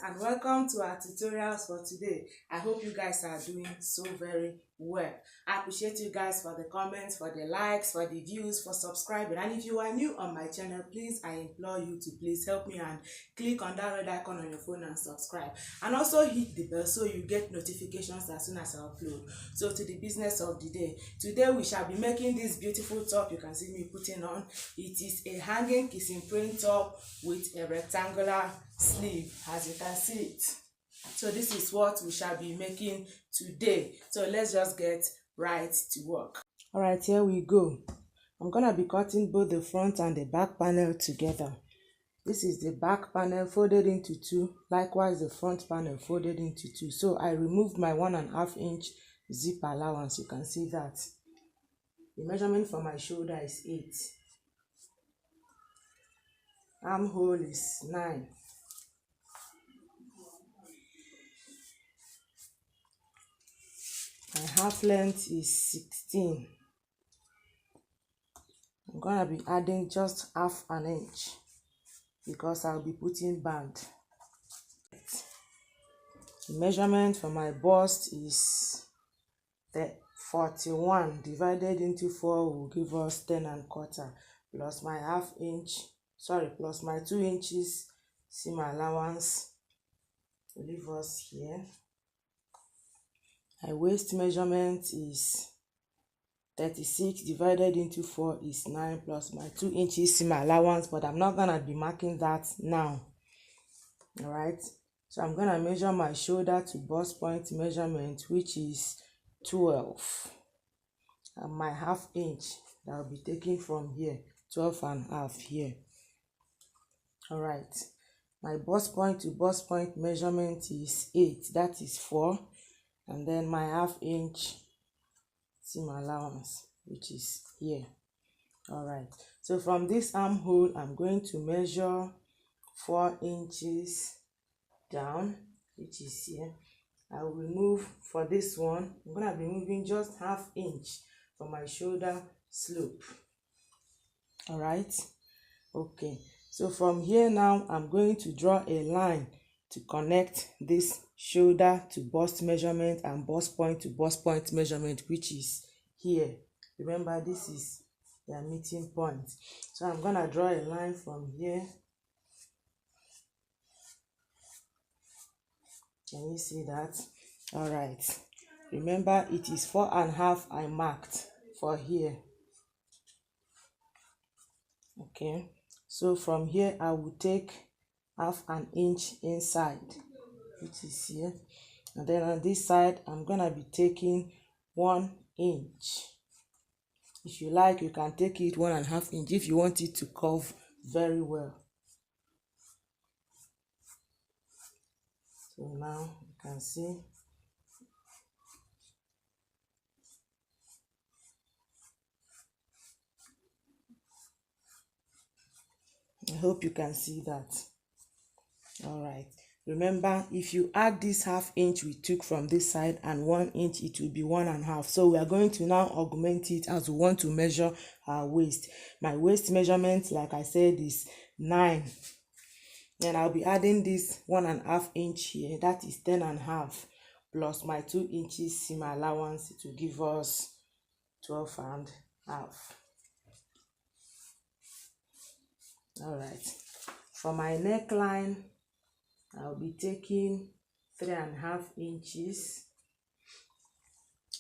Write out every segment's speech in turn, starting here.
and welcome to our tutorials for today. I hope you guys are doing so very well. I appreciate you guys for the comments, for the likes, for the views, for subscribing. And if you are new on my channel, please, I implore you to please help me and click on that red icon on your phone and subscribe. And also hit the bell so you get notifications as soon as I upload. So to the business of the day. Today we shall be making this beautiful top you can see me putting on. It is a hanging kissing print top with a rectangular sleeve, as you can see it. So this is what we shall be making today. So let's just get right to work. All right, here we go. I'm gonna be cutting both the front and the back panel together. This is the back panel folded into two, likewise the front panel folded into two. So I removed my 1.5 inch zip allowance. You can see that. The measurement for my shoulder is 8. Armhole is 9. My half length is 16. I'm gonna be adding just 1/2 inch because I'll be putting band. The measurement for my bust is 41 divided into 4 will give us 10.25 plus my plus my 2 inches seam allowance will leave us here. My waist measurement is 36 divided into 4 is 9 plus my 2 inches seam allowance, but I'm not gonna be marking that now. All right, so I'm gonna measure my shoulder to bust point measurement, which is 12, and my 1/2 inch that I'll be taking from here, 12.5 here. All right, my bust point to bust point measurement is 8, that is 4, and then my 1/2 inch seam allowance, which is here. All right, so from this armhole I'm going to measure 4 inches down, which is here. I will remove for this one, I'm gonna be moving just 1/2 inch for my shoulder slope. All right, okay, so from here now I'm going to draw a line to connect this shoulder to bust measurement and bust point to bust point measurement, which is here. Remember, this is their meeting point. So I'm gonna draw a line from here. Can you see that? All right, remember it is 4.5 I marked for here. Okay, so from here I will take 1/2 inch inside, which is here, and then on this side I'm gonna be taking 1 inch. If you like, you can take it 1.5 inch if you want it to curve very well. So now you can see I hope you can see that. All right, remember, if you add this 1/2 inch we took from this side and 1 inch, it will be 1.5. So we are going to now augment it as we want to measure our waist. My waist measurement, like I said, is 9. Then I'll be adding this 1.5 inch here, that is 10.5, plus my 2 inches seam allowance to give us 12.5. All right, for my neckline I'll be taking 3.5 inches,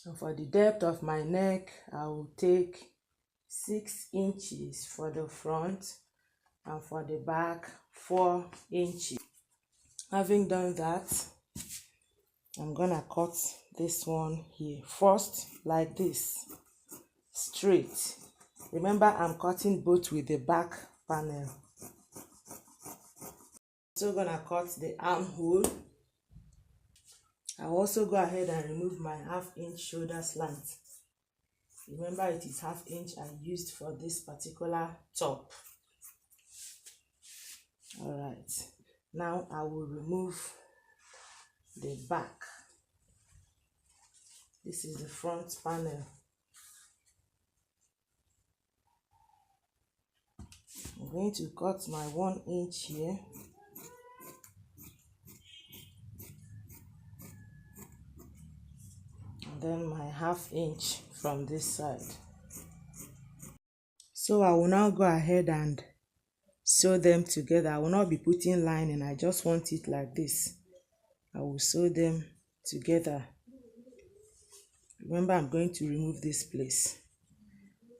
and for the depth of my neck I will take 6 inches for the front, and for the back 4 inches. Having done that, I'm gonna cut this one here first, like this, straight. Remember, I'm cutting both with the back panel. So gonna cut the armhole. I'll also go ahead and remove my 1/2 inch shoulder slant. Remember, it is 1/2 inch I used for this particular top. All right, now I will remove the back. This is the front panel. I'm going to cut my 1 inch here. then my 1/2 inch from this side. So I will now go ahead and sew them together. I will not be putting lining, I just want it like this. I will sew them together. Remember, I'm going to remove this place.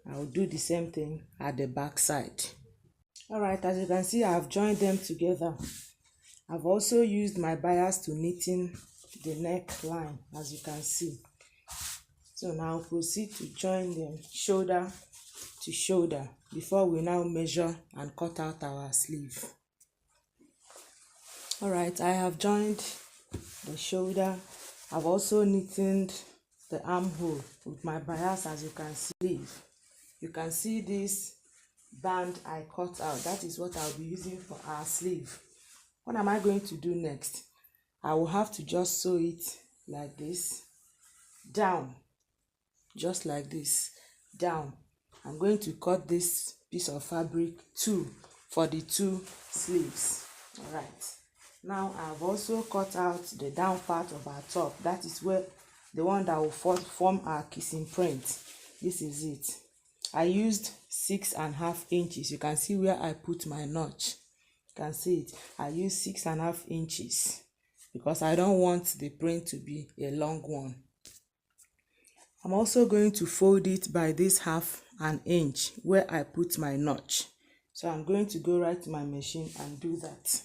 I will do the same thing at the back side. Alright, as you can see, I have joined them together. I've also used my bias to knitting the neckline, as you can see. So now I'll proceed to join them shoulder to shoulder before we now measure and cut out our sleeve. Alright, I have joined the shoulder. I've also knitted the armhole with my bias, as you can see. You can see this band I cut out. That is what I'll be using for our sleeve. What am I going to do next? I will have to just sew it like this down, just like this down. I'm going to cut this piece of fabric for the 2 sleeves. All right, now I've also cut out the down part of our top. That is where the one that will form our kissing print. This is it. I used 6.5 inches. You can see where I put my notch. You can see it. I used 6.5 inches because I don't want the print to be a long one. I'm also going to fold it by this 1/2 inch where I put my notch. So I'm going to go right to my machine and do that.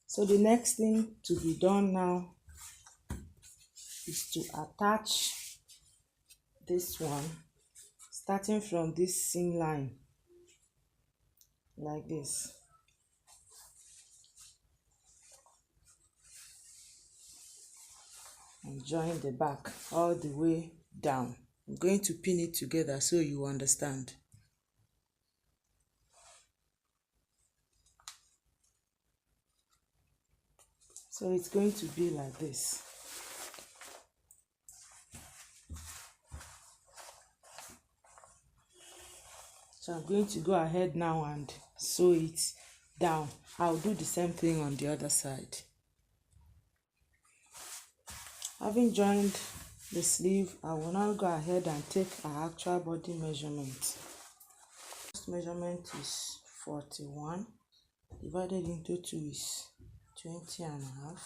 So the next thing to be done now is to attach this one, starting from this seam line like this. And join the back all the way down. I'm going to pin it together so you understand. So it's going to be like this. So I'm going to go ahead now and sew it down. I'll do the same thing on the other side. Having joined the sleeve, I will now go ahead and take our actual body measurement. First measurement is 41, divided into 2 is 20.5.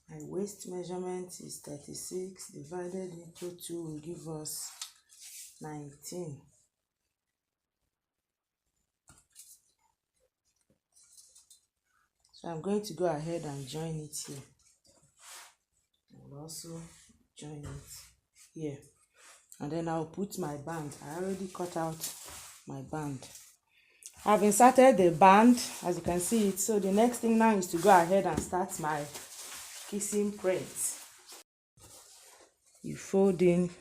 My waist measurement is 36, divided into 2 will give us 19. So I'm going to go ahead and join it here. I'll also join it here. And then I'll put my band. I already cut out my band. I've inserted the band, as you can see it. So the next thing now is to go ahead and start my kissing print. You fold in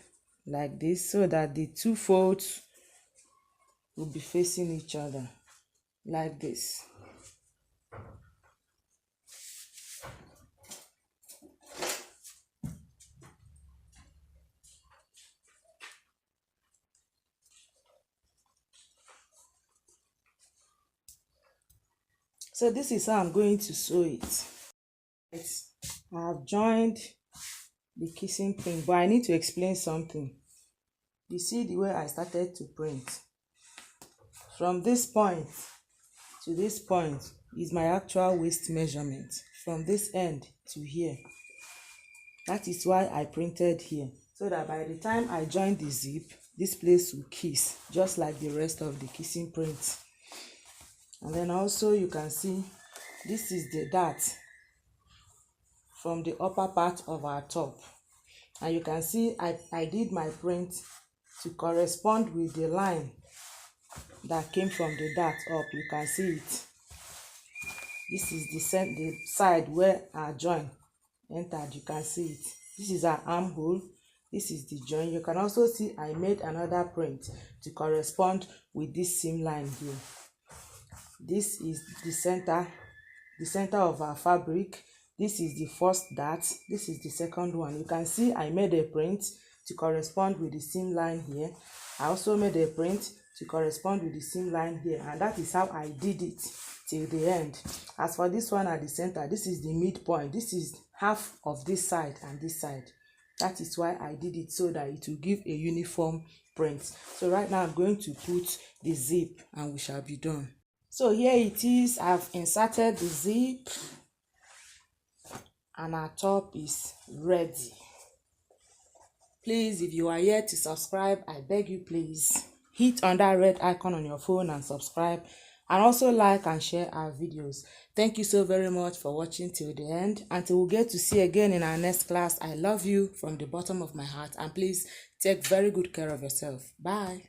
like this so that the 2 folds will be facing each other like this. So this is how I'm going to sew it. I have joined the kissing print, but I need to explain something. You see the way I started to print. From this point to this point is my actual waist measurement. From this end to here. That is why I printed here. So that by the time I join the zip, this place will kiss, just like the rest of the kissing print. And then also you can see this is the dart from the upper part of our top. And you can see I did my print to correspond with the line that came from the dart up. You can see it. This is the side where our join entered. You can see it. This is our armhole. This is the join. You can also see I made another print to correspond with this seam line here. This is the center of our fabric. This is the first dart. This is the second one. You can see I made a print to correspond with the seam line here. I also made a print to correspond with the seam line here, and that is how I did it till the end. As for this one at the center, this is the midpoint. This is half of this side and this side. That is why I did it, so that it will give a uniform print. So right now I'm going to put the zip and we shall be done. So here it is. I've inserted the zip and our top is ready. Please, if you are yet to subscribe, I beg you, please hit on that red icon on your phone and subscribe, and also like and share our videos. Thank you so very much for watching till the end. Until we get to see again in our next class, I love you from the bottom of my heart, and please take very good care of yourself. Bye.